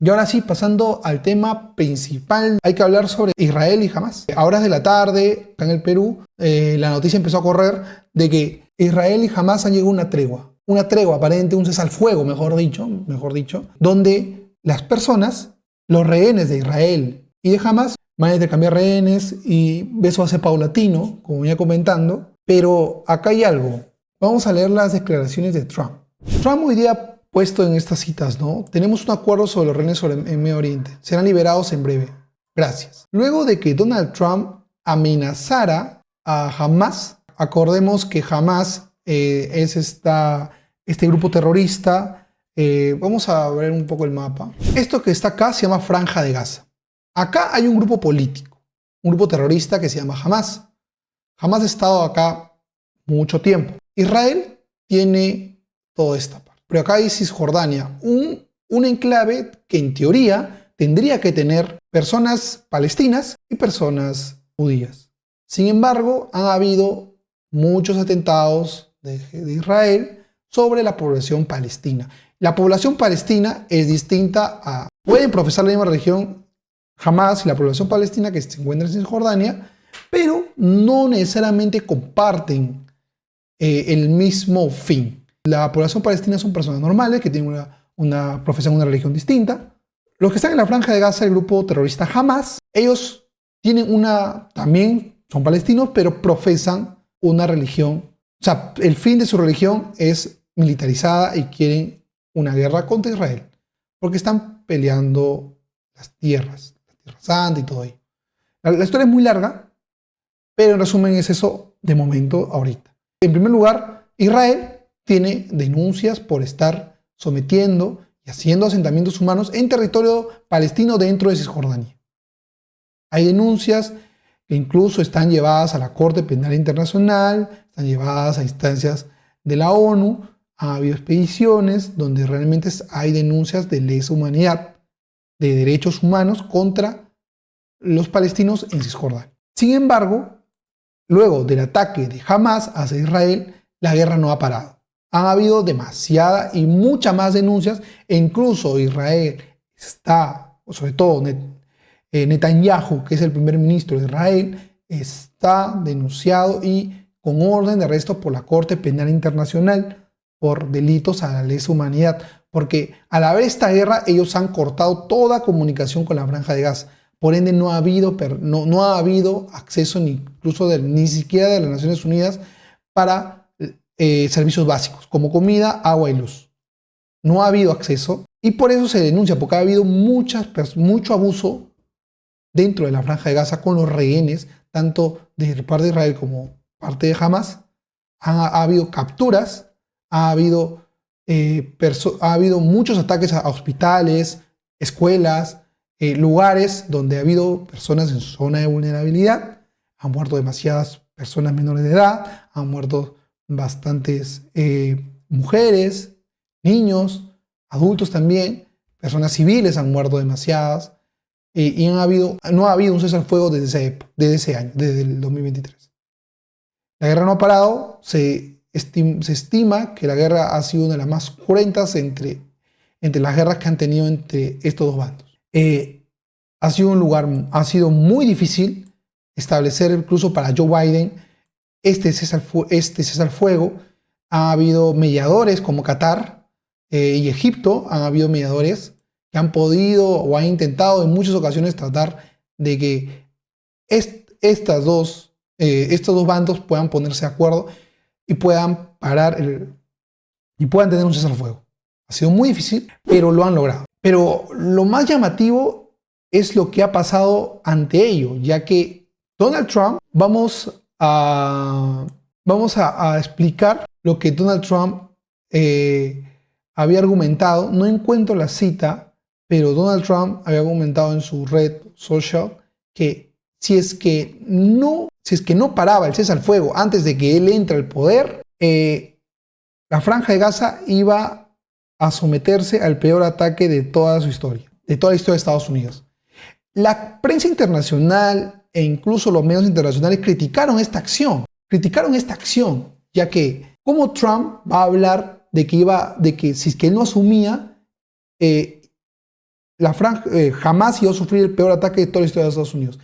Y ahora sí, pasando al tema principal, hay que hablar sobre Israel y Hamás. A horas de la tarde, acá en el Perú, la noticia empezó a correr de que Israel y Hamás han llegado a una tregua. Una tregua, aparente un cese al fuego, mejor dicho, donde las personas, los rehenes de Israel y de Hamás, van a intercambiar rehenes y eso va a ser paulatino, como venía comentando. Pero acá hay algo. Vamos a leer las declaraciones de Trump. Trump hoy día puesto en estas citas, ¿no? Tenemos un acuerdo sobre los rehenes en Medio Oriente. Serán liberados en breve. Gracias. Luego de que Donald Trump amenazara a Hamás, acordemos que Hamás es este grupo terrorista. Vamos a ver un poco el mapa. Esto que está acá se llama Franja de Gaza. Acá hay un grupo político, un grupo terrorista que se llama Hamás. Hamás ha estado acá mucho tiempo. Israel tiene toda esta parte. Pero acá hay Cisjordania, un enclave que en teoría tendría que tener personas palestinas y personas judías. Sin embargo, han habido muchos atentados de Israel sobre la población palestina. La población palestina es distinta a... Pueden profesar la misma religión Hamás y la población palestina que se encuentra en Cisjordania, pero no necesariamente comparten el mismo fin. La población palestina son personas normales que tienen una profesión, una religión distinta. Los que están en la Franja de Gaza, el grupo terrorista Hamás, ellos tienen también son palestinos, pero profesan una religión. O sea, el fin de su religión es militarizada y quieren una guerra contra Israel, porque están peleando las tierras, la Tierra Santa y todo ello. La historia es muy larga, pero en resumen es eso de momento ahorita. En primer lugar, Israel tiene denuncias por estar sometiendo y haciendo asentamientos humanos en territorio palestino dentro de Cisjordania. Hay denuncias que incluso están llevadas a la Corte Penal Internacional, están llevadas a instancias de la ONU. Ha habido expediciones donde realmente hay denuncias de lesa humanidad, de derechos humanos contra los palestinos en Cisjordania. Sin embargo, luego del ataque de Hamás hacia Israel, la guerra no ha parado. Han habido demasiada y muchas más denuncias e incluso Israel está, sobre todo Netanyahu, que es el primer ministro de Israel, está denunciado y con orden de arresto por la Corte Penal Internacional por delitos a la lesa humanidad, porque al haber esta guerra ellos han cortado toda comunicación con la Franja de Gaza. Por ende no ha habido acceso ni siquiera de las Naciones Unidas para servicios básicos como comida, agua y luz. No ha habido acceso y por eso se denuncia, porque ha habido mucho abuso dentro de la Franja de Gaza con los rehenes, tanto de parte de Israel como parte de Hamás. Ha habido capturas, ha habido muchos ataques a hospitales, escuelas, lugares donde ha habido personas en zona de vulnerabilidad. Han muerto demasiadas personas menores de edad, han muerto bastantes mujeres, niños, adultos también, personas civiles han muerto demasiadas y no ha habido un cese al fuego desde ese año, desde el 2023. La guerra no ha parado, se estima que la guerra ha sido una de las más cruentas entre las guerras que han tenido entre estos dos bandos. Ha sido muy difícil establecer incluso para Joe Biden este cese al fuego. Ha habido mediadores como Qatar y Egipto, han habido mediadores que han podido o han intentado en muchas ocasiones tratar de que estos dos bandos puedan ponerse de acuerdo y puedan tener un cese al fuego. Ha sido muy difícil, pero lo han logrado. Pero lo más llamativo es lo que ha pasado ante ello, ya que Donald Trump, vamos a explicar lo que Donald Trump había argumentado. No encuentro la cita, pero Donald Trump había argumentado en su red social que si es que no paraba el cese al fuego antes de que él entre al poder, la Franja de Gaza iba a someterse al peor ataque de toda su historia, de toda la historia de Estados Unidos. La prensa internacional e incluso los medios internacionales criticaron esta acción, ya que como Trump va a hablar de que si es que él no asumía jamás iba a sufrir el peor ataque de toda la historia de Estados Unidos.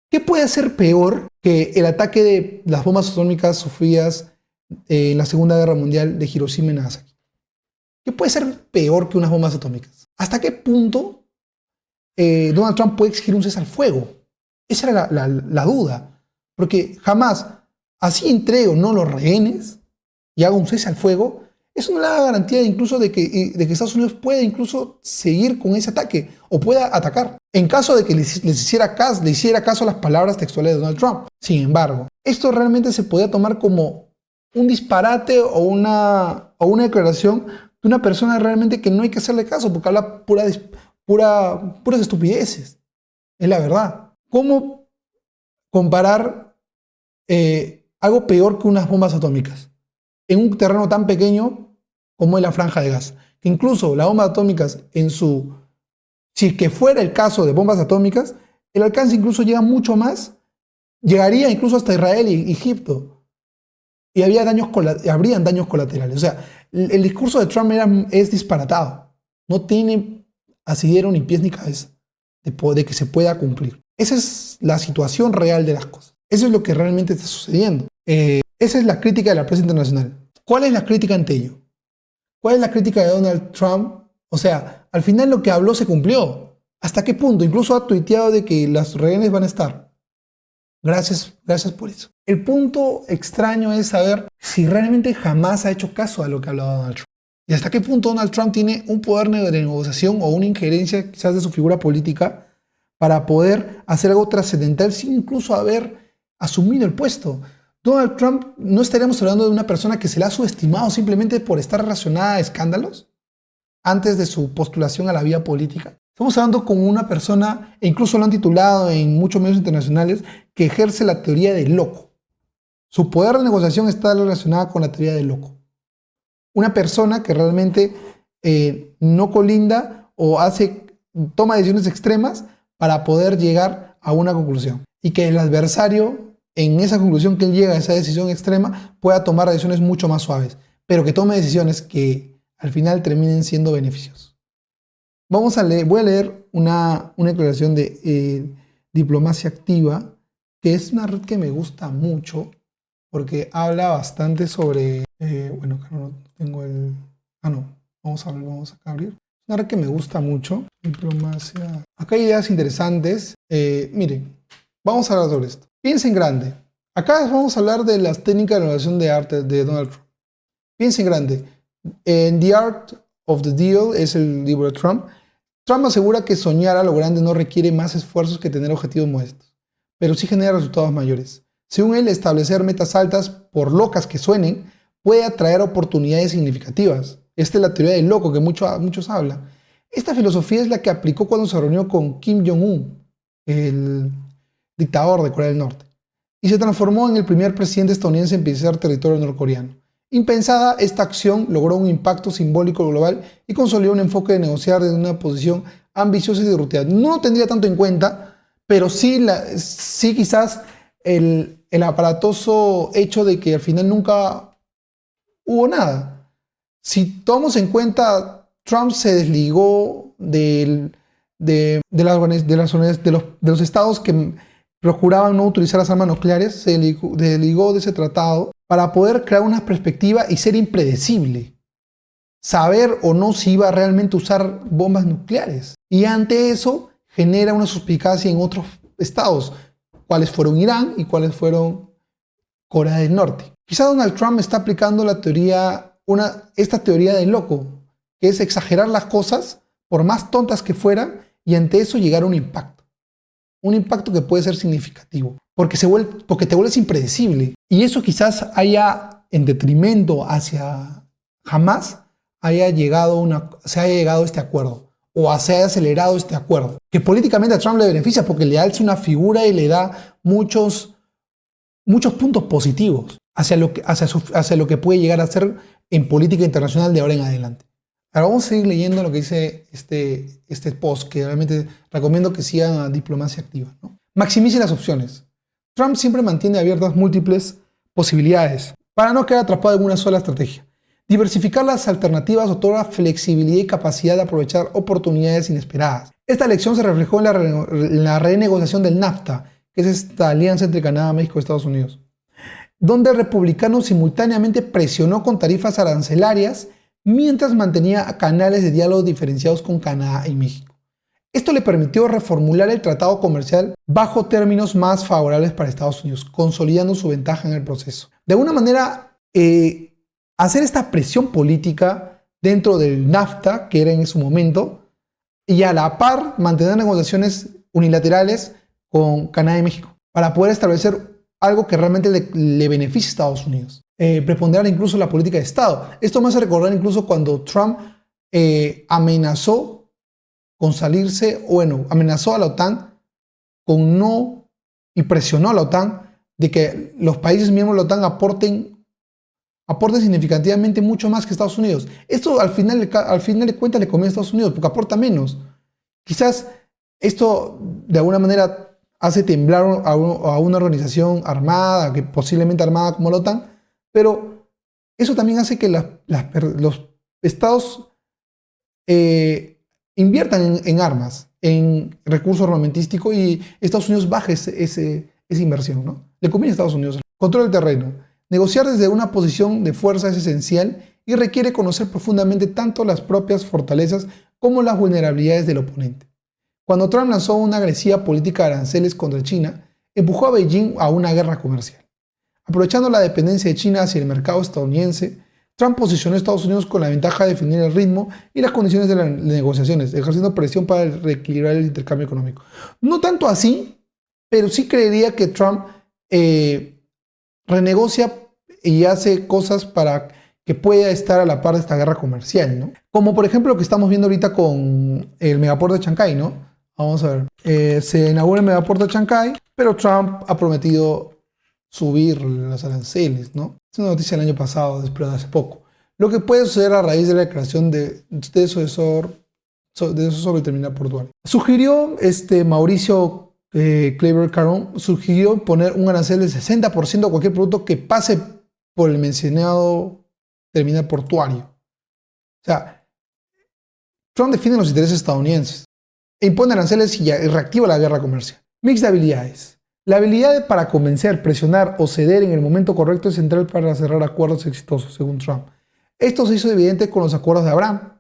¿Qué puede ser peor que el ataque de las bombas atómicas sufridas en la Segunda Guerra Mundial de Hiroshima y Nagasaki? ¿Qué puede ser peor que unas bombas atómicas? ¿Hasta qué punto Donald Trump puede exigir un cese al fuego? Esa era la duda. Porque jamás, así entregue o no los rehenes y haga un cese al fuego, eso no le da garantía incluso de que Estados Unidos pueda incluso seguir con ese ataque o pueda atacar. En caso de que le hiciera caso a las palabras textuales de Donald Trump. Sin embargo, esto realmente se podía tomar como un disparate o una declaración de una persona realmente que no hay que hacerle caso porque habla puras estupideces. Es la verdad. ¿Cómo comparar algo peor que unas bombas atómicas en un terreno tan pequeño como es la Franja de Gaza? Que incluso las bombas atómicas si que fuera el caso de bombas atómicas, el alcance incluso llega mucho más, llegaría incluso hasta Israel y Egipto. Y habrían daños colaterales. O sea, el discurso de Trump es disparatado. No tiene asidero ni pies ni cabeza de que se pueda cumplir. Esa es la situación real de las cosas. Eso es lo que realmente está sucediendo. Esa es la crítica de la prensa internacional. ¿Cuál es la crítica ante ello? ¿Cuál es la crítica de Donald Trump? O sea, al final lo que habló se cumplió. ¿Hasta qué punto? Incluso ha tuiteado de que las rehenes van a estar. Gracias por eso. El punto extraño es saber si realmente jamás ha hecho caso a lo que ha hablado Donald Trump. Y hasta qué punto Donald Trump tiene un poder de negociación o una injerencia quizás de su figura política para poder hacer algo trascendental sin incluso haber asumido el puesto. Donald Trump, no estaríamos hablando de una persona que se le ha subestimado simplemente por estar relacionada a escándalos antes de su postulación a la vía política. Estamos hablando con una persona, e incluso lo han titulado en muchos medios internacionales, que ejerce la teoría del loco. Su poder de negociación está relacionada con la teoría del loco. Una persona que realmente no colinda o toma decisiones extremas para poder llegar a una conclusión. Y que el adversario, en esa conclusión que él llega a esa decisión extrema, pueda tomar decisiones mucho más suaves, pero que tome decisiones que al final terminen siendo beneficiosas. Voy a leer una declaración de Diplomacia Activa, que es una red que me gusta mucho, porque habla bastante sobre... bueno, acá no tengo el... vamos a abrir. Una red que me gusta mucho, Diplomacia... Acá hay ideas interesantes. Miren, vamos a hablar sobre esto. Piensen grande. Acá vamos a hablar de las técnicas de negociación de arte de Donald Trump. Piensen grande. En The Art of the Deal es el libro de Trump. Trump asegura que soñar a lo grande no requiere más esfuerzos que tener objetivos modestos, pero sí genera resultados mayores. Según él, establecer metas altas, por locas que suenen, puede atraer oportunidades significativas. Esta es la teoría del loco que muchos hablan. Esta filosofía es la que aplicó cuando se reunió con Kim Jong-un, el dictador de Corea del Norte, y se transformó en el primer presidente estadounidense en pisar territorio norcoreano. Impensada, esta acción logró un impacto simbólico global y consolidó un enfoque de negociar desde una posición ambiciosa y disruptiva. No lo tendría tanto en cuenta, pero sí quizás el aparatoso hecho de que al final nunca hubo nada. Si tomamos en cuenta, Trump se desligó de los estados que procuraban no utilizar las armas nucleares, se desligó de ese tratado para poder crear una perspectiva y ser impredecible. Saber o no si iba realmente a usar bombas nucleares. Y ante eso genera una suspicacia en otros estados, cuáles fueron Irán y cuáles fueron Corea del Norte. Quizá Donald Trump está aplicando esta teoría del loco, que es exagerar las cosas por más tontas que fueran y ante eso llegar a un impacto. Un impacto que puede ser significativo, porque te vuelves impredecible. Y eso quizás haya, en detrimento hacia jamás, se haya llegado a este acuerdo, o se haya acelerado este acuerdo, que políticamente a Trump le beneficia porque le alza una figura y le da muchos puntos positivos hacia lo que puede llegar a ser en política internacional de ahora en adelante. Ahora vamos a seguir leyendo lo que dice este post, que realmente recomiendo que sigan a Diplomacia Activa, ¿no? Maximice las opciones. Trump siempre mantiene abiertas múltiples posibilidades para no quedar atrapado en una sola estrategia. Diversificar las alternativas otorga flexibilidad y capacidad de aprovechar oportunidades inesperadas. Esta elección se reflejó en la renegociación del NAFTA, que es esta alianza entre Canadá, México y Estados Unidos, donde el republicano simultáneamente presionó con tarifas arancelarias mientras mantenía canales de diálogo diferenciados con Canadá y México. Esto le permitió reformular el tratado comercial bajo términos más favorables para Estados Unidos, consolidando su ventaja en el proceso. De alguna manera, hacer esta presión política dentro del NAFTA, que era en su momento, y a la par mantener negociaciones unilaterales con Canadá y México, para poder establecer algo que realmente le beneficie a Estados Unidos. Preponderar incluso la política de Estado. Esto me hace recordar incluso cuando Trump amenazó con salirse, amenazó a la OTAN con y presionó a la OTAN de que los países miembros de la OTAN aporten significativamente mucho más que Estados Unidos. Esto al final de cuentas le conviene a Estados Unidos porque aporta menos. Quizás esto de alguna manera hace temblar a una organización armada, que posiblemente armada como la OTAN, pero eso también hace que los estados inviertan en armas, en recursos armamentísticos, y Estados Unidos baje esa inversión, ¿no? Le conviene a Estados Unidos. Control del terreno. Negociar desde una posición de fuerza es esencial y requiere conocer profundamente tanto las propias fortalezas como las vulnerabilidades del oponente. Cuando Trump lanzó una agresiva política de aranceles contra China, empujó a Beijing a una guerra comercial. Aprovechando la dependencia de China hacia el mercado estadounidense, Trump posicionó a Estados Unidos con la ventaja de definir el ritmo y las condiciones de las negociaciones, ejerciendo presión para reequilibrar el intercambio económico. No tanto así, pero sí creería que Trump renegocia y hace cosas para que pueda estar a la par de esta guerra comercial, ¿no? Como por ejemplo lo que estamos viendo ahorita con el megapuerto de Chancay, ¿no? Vamos a ver. Se inaugura el megapuerto de Chancay, pero Trump ha prometido subir los aranceles, ¿no? Es una noticia del año pasado, pero de hace poco. Lo que puede suceder a raíz de la declaración de eso sobre el terminal portuario. Sugirió Mauricio Kleber Caron, sugirió poner un arancel del 60% a cualquier producto que pase por el mencionado terminal portuario. O sea, Trump defiende los intereses estadounidenses e impone aranceles y reactiva la guerra comercial. Mix de habilidades. La habilidad para convencer, presionar o ceder en el momento correcto es central para cerrar acuerdos exitosos, según Trump. Esto se hizo evidente con los acuerdos de Abraham.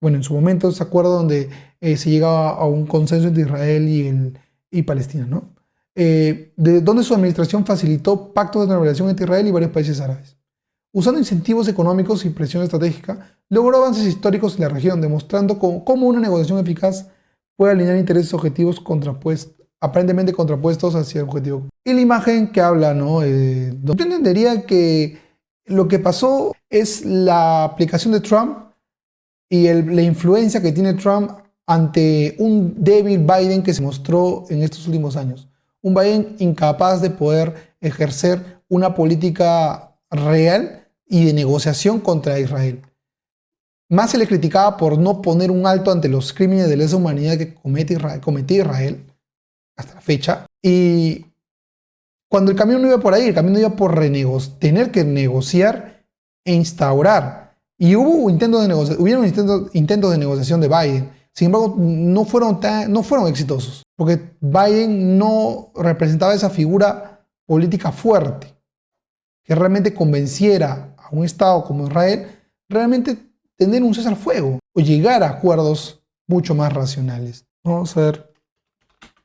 Bueno, en su momento, ese acuerdo donde se llegaba a un consenso entre Israel y Palestina, ¿no? Donde su administración facilitó pactos de normalización entre Israel y varios países árabes. Usando incentivos económicos y presión estratégica, logró avances históricos en la región, demostrando cómo una negociación eficaz puede alinear intereses objetivos aparentemente contrapuestos hacia el objetivo. Y la imagen que habla, ¿no? Yo entendería que lo que pasó es la aplicación de Trump y la influencia que tiene Trump ante un débil Biden que se mostró en estos últimos años. Un Biden incapaz de poder ejercer una política real y de negociación contra Israel. Más se le criticaba por no poner un alto ante los crímenes de lesa humanidad que cometía Israel hasta la fecha. Y cuando el camino no iba por ahí, el camino iba por tener que negociar e instaurar. Y hubieron intentos de negociación de Biden. Sin embargo, no fueron exitosos, porque Biden no representaba esa figura política fuerte que realmente convenciera a un Estado como Israel realmente tener un cese al fuego o llegar a acuerdos mucho más racionales. Vamos a ver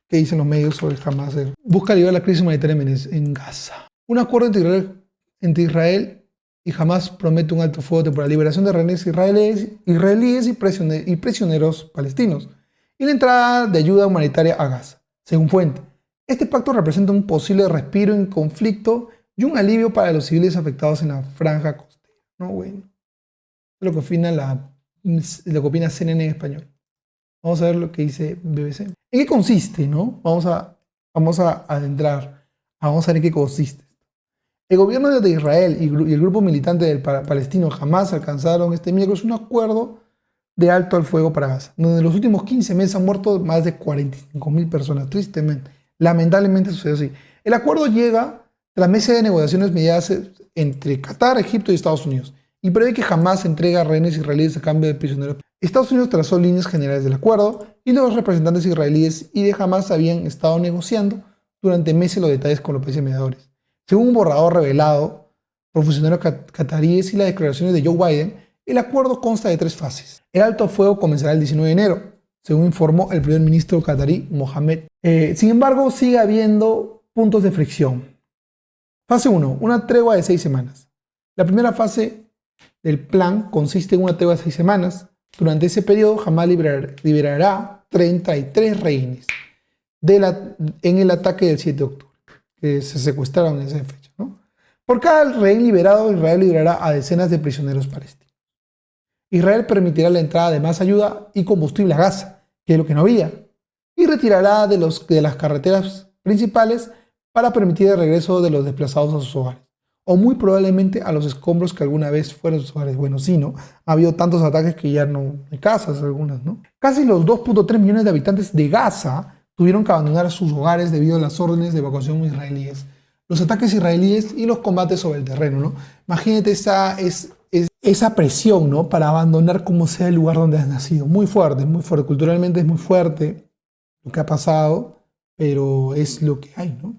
qué dicen los medios sobre Hamas. Busca aliviar la crisis humanitaria en Gaza. Un acuerdo entre Israel y Hamas promete un alto fuego temporal, liberación de rehenes israelíes y prisioneros palestinos, y la entrada de ayuda humanitaria a Gaza. Según fuente, este pacto representa un posible respiro en conflicto y un alivio para los civiles afectados en la franja costera. No, bueno. Es lo que opina CNN en español. Vamos a ver lo que dice BBC. ¿En qué consiste, no? Vamos a adentrar. Vamos a ver en qué consiste. El gobierno de Israel y el grupo militante del palestino Hamas alcanzaron este miércoles un acuerdo de alto al fuego para Gaza, donde en los últimos 15 meses han muerto más de 45.000 personas, tristemente. Lamentablemente sucedió así. El acuerdo llega tras meses de negociaciones mediadas entre Qatar, Egipto y Estados Unidos, y prevé que jamás entregue a rehenes israelíes a cambio de prisioneros. Estados Unidos trazó líneas generales del acuerdo y los representantes israelíes y de Hamas habían estado negociando durante meses los detalles con los países mediadores. Según un borrador revelado por funcionarios cataríes y las declaraciones de Joe Biden, el acuerdo consta de 3 fases. El alto fuego comenzará el 19 de enero, según informó el primer ministro catarí Mohamed. Sin embargo, sigue habiendo puntos de fricción. Fase 1. Una tregua de 6 semanas. La primera fase del plan consiste en una tregua de 6 semanas. Durante ese periodo, Hamas liberará 33 rehenes en el ataque del 7 de octubre, que se secuestraron en esa fecha, ¿no? Por cada rehén liberado, Israel liberará a decenas de prisioneros palestinos. Israel permitirá la entrada de más ayuda y combustible a Gaza, que es lo que no había, y retirará de las carreteras principales para permitir el regreso de los desplazados a sus hogares, o muy probablemente a los escombros que alguna vez fueron sus hogares. Bueno, sí, ¿no? Ha habido tantos ataques que ya no hay casas algunas, ¿no? Casi los 2.3 millones de habitantes de Gaza tuvieron que abandonar sus hogares debido a las órdenes de evacuación israelíes, los ataques israelíes y los combates sobre el terreno, ¿no? Imagínate esa presión, ¿no? Para abandonar como sea el lugar donde has nacido. Muy fuerte, muy fuerte. Culturalmente es muy fuerte lo que ha pasado, pero es lo que hay, ¿no?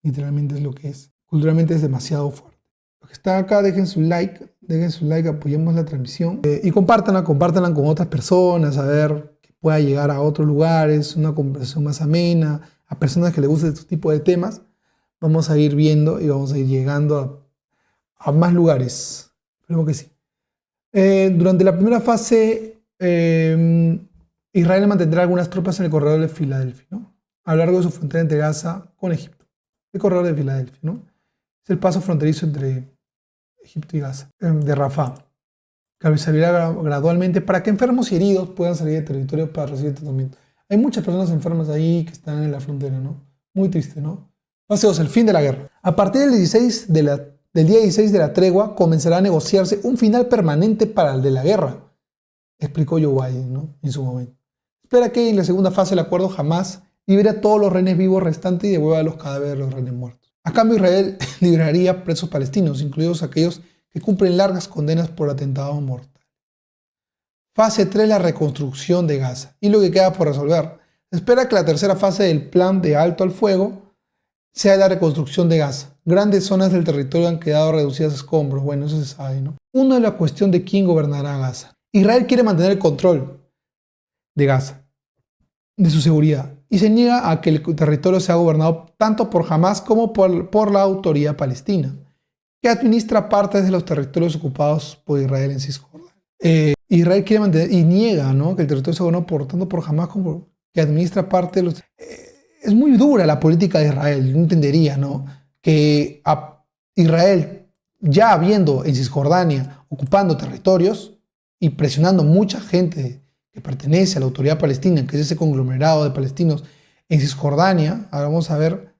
Literalmente es lo que es. Culturalmente es demasiado fuerte. Los que están acá, dejen su like, apoyemos la transmisión y compártanla con otras personas, a ver que pueda llegar a otros lugares, una conversación más amena, a personas que les guste este tipo de temas. Vamos a ir viendo y vamos a ir llegando a más lugares. Creo que sí. Durante la primera fase, Israel mantendrá algunas tropas en el corredor de Filadelfia, ¿no? A lo largo de su frontera entre Gaza con Egipto. El corredor de Filadelfia, ¿no? Es el paso fronterizo entre Egipto y Gaza, de Rafah, que se abrirá gradualmente para que enfermos y heridos puedan salir del territorio para recibir tratamiento. Hay muchas personas enfermas ahí que están en la frontera, ¿no? Muy triste, ¿no? Fase 2, el fin de la guerra. A partir del día 16 de la tregua comenzará a negociarse un final permanente para el de la guerra, explicó Joe Biden, ¿no? En su momento. Espera que en la segunda fase del acuerdo jamás libere a todos los rehenes vivos restantes y devuelva los cadáveres de los rehenes muertos. A cambio, Israel liberaría presos palestinos, incluidos aquellos que cumplen largas condenas por atentado mortal. Fase 3, la reconstrucción de Gaza. Y lo que queda por resolver. Se espera que la tercera fase del plan de alto al fuego sea la reconstrucción de Gaza. Grandes zonas del territorio han quedado reducidas a escombros. Bueno, eso se sabe, ¿no? Una es la cuestión de quién gobernará Gaza. Israel quiere mantener el control de Gaza, de su seguridad, y se niega a que el territorio sea gobernado tanto por Hamas como por la autoridad palestina, que administra partes de los territorios ocupados por Israel en Cisjordania. Israel quiere mantener y niega, ¿no?, que el territorio sea gobernado tanto por Hamas como que administra parte de los... es muy dura la política de Israel. Yo entendería, ¿no?, que a Israel, ya habiendo en Cisjordania ocupando territorios y presionando mucha gente que pertenece a la autoridad palestina, que es ese conglomerado de palestinos en Cisjordania, ahora vamos a ver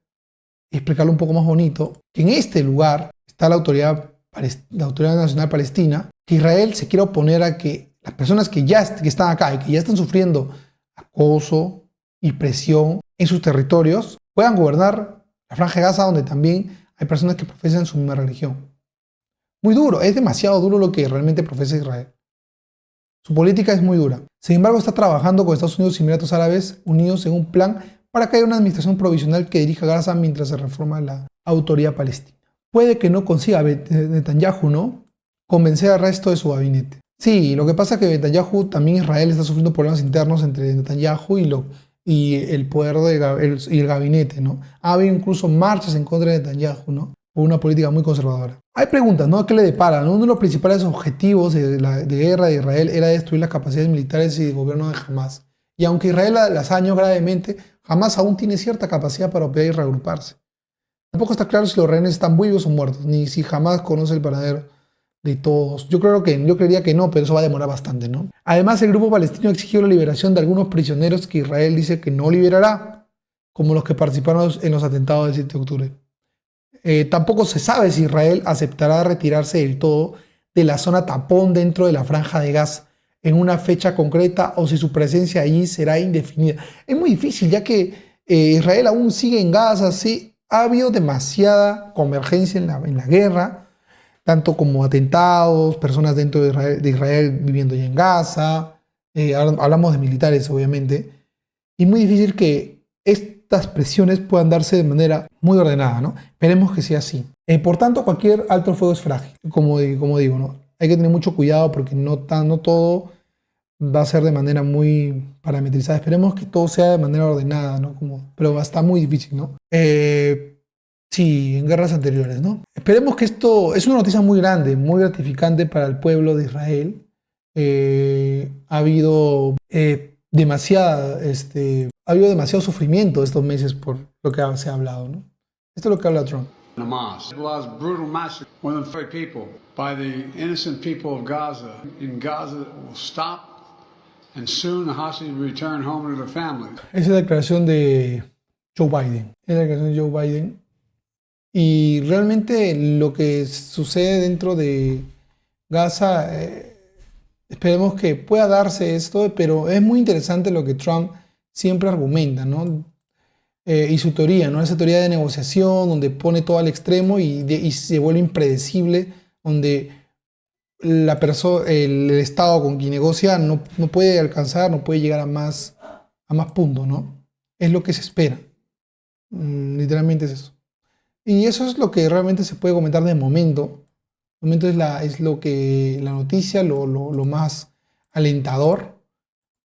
y explicarlo un poco más bonito, que en este lugar está la Autoridad Nacional Palestina, que Israel se quiere oponer a que las personas que están acá y que ya están sufriendo acoso y presión en sus territorios puedan gobernar la Franja de Gaza, donde también hay personas que profesan su misma religión. Muy duro, es demasiado duro lo que realmente profesa Israel. Su política es muy dura. Sin embargo, está trabajando con Estados Unidos y Emiratos Árabes Unidos en un plan para que haya una administración provisional que dirija Gaza mientras se reforma la autoridad palestina. Puede que no consiga Netanyahu, ¿no?, convencer al resto de su gabinete. Sí, lo que pasa es que Netanyahu, también Israel está sufriendo problemas internos entre Netanyahu y el poder y el gabinete, ¿no? Ha habido incluso marchas en contra de Netanyahu, ¿no?, por una política muy conservadora. Hay preguntas, ¿no?, ¿qué le depara? ¿No? Uno de los principales objetivos de guerra de Israel era destruir las capacidades militares y de gobierno de Hamas. Y aunque Israel las ha dañado gravemente, Hamas aún tiene cierta capacidad para operar y reagruparse. Tampoco está claro si los rehenes están vivos o muertos, ni si Hamas conoce el paradero de todos. Yo creería que no, pero eso va a demorar bastante, ¿no? Además, el grupo palestino exigió la liberación de algunos prisioneros que Israel dice que no liberará, como los que participaron en los atentados del 7 de octubre. Tampoco se sabe si Israel aceptará retirarse del todo de la zona tapón dentro de la Franja de Gaza en una fecha concreta o si su presencia allí será indefinida. Es muy difícil, ya que Israel aún sigue en Gaza, sí, ha habido demasiada convergencia en la guerra tanto como atentados, personas dentro de Israel viviendo ya en Gaza, hablamos de militares obviamente, y muy difícil que estas presiones puedan darse de manera muy ordenada, ¿no? Esperemos que sea así. Por tanto, cualquier alto el fuego es frágil, como digo, ¿no? Hay que tener mucho cuidado porque no todo va a ser de manera muy parametrizada. Esperemos que todo sea de manera ordenada, ¿no? Pero va a estar muy difícil, ¿no? Sí, en guerras anteriores, ¿no? Esperemos que esto es una noticia muy grande, muy gratificante para el pueblo de Israel. Ha habido ha habido demasiado sufrimiento estos meses por lo que se ha hablado, ¿no? Esto es lo que habla Trump. Hamas. Allah's brutal massacre more than 30 people by the innocent people of Gaza. In Gaza will stop, and soon the hostages will return home to their families. Esa es la declaración de Joe Biden. Es la declaración de Joe Biden. Y realmente lo que sucede dentro de Gaza, esperemos que pueda darse esto, pero es muy interesante lo que Trump siempre argumenta, ¿no? Y su teoría, ¿no? Esa teoría de negociación donde pone todo al extremo y se vuelve impredecible, donde el Estado con quien negocia no puede alcanzar, no puede llegar a más puntos, ¿no? Es lo que se espera. Literalmente es eso. Y eso es lo que realmente se puede comentar de momento. De momento es lo que la noticia, lo más alentador,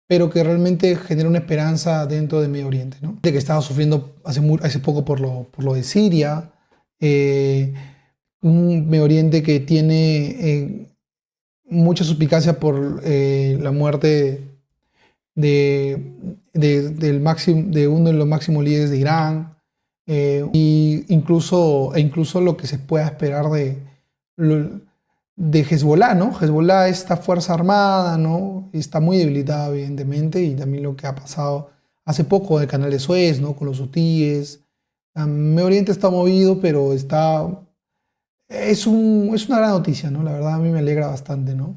pero que realmente genera una esperanza dentro de Medio Oriente, ¿no? De que estaba sufriendo hace poco por lo de Siria, un Medio Oriente que tiene mucha suspicacia por la muerte de uno de los máximos líderes de Irán, y incluso lo que se pueda esperar de Hezbollah, ¿no? Hezbollah, esta fuerza armada, ¿no? Está muy debilitada, evidentemente, y también lo que ha pasado hace poco en el canal de Suez, ¿no? Con los hutíes. Medio Oriente está movido, pero es una gran noticia, ¿no? La verdad a mí me alegra bastante, ¿no?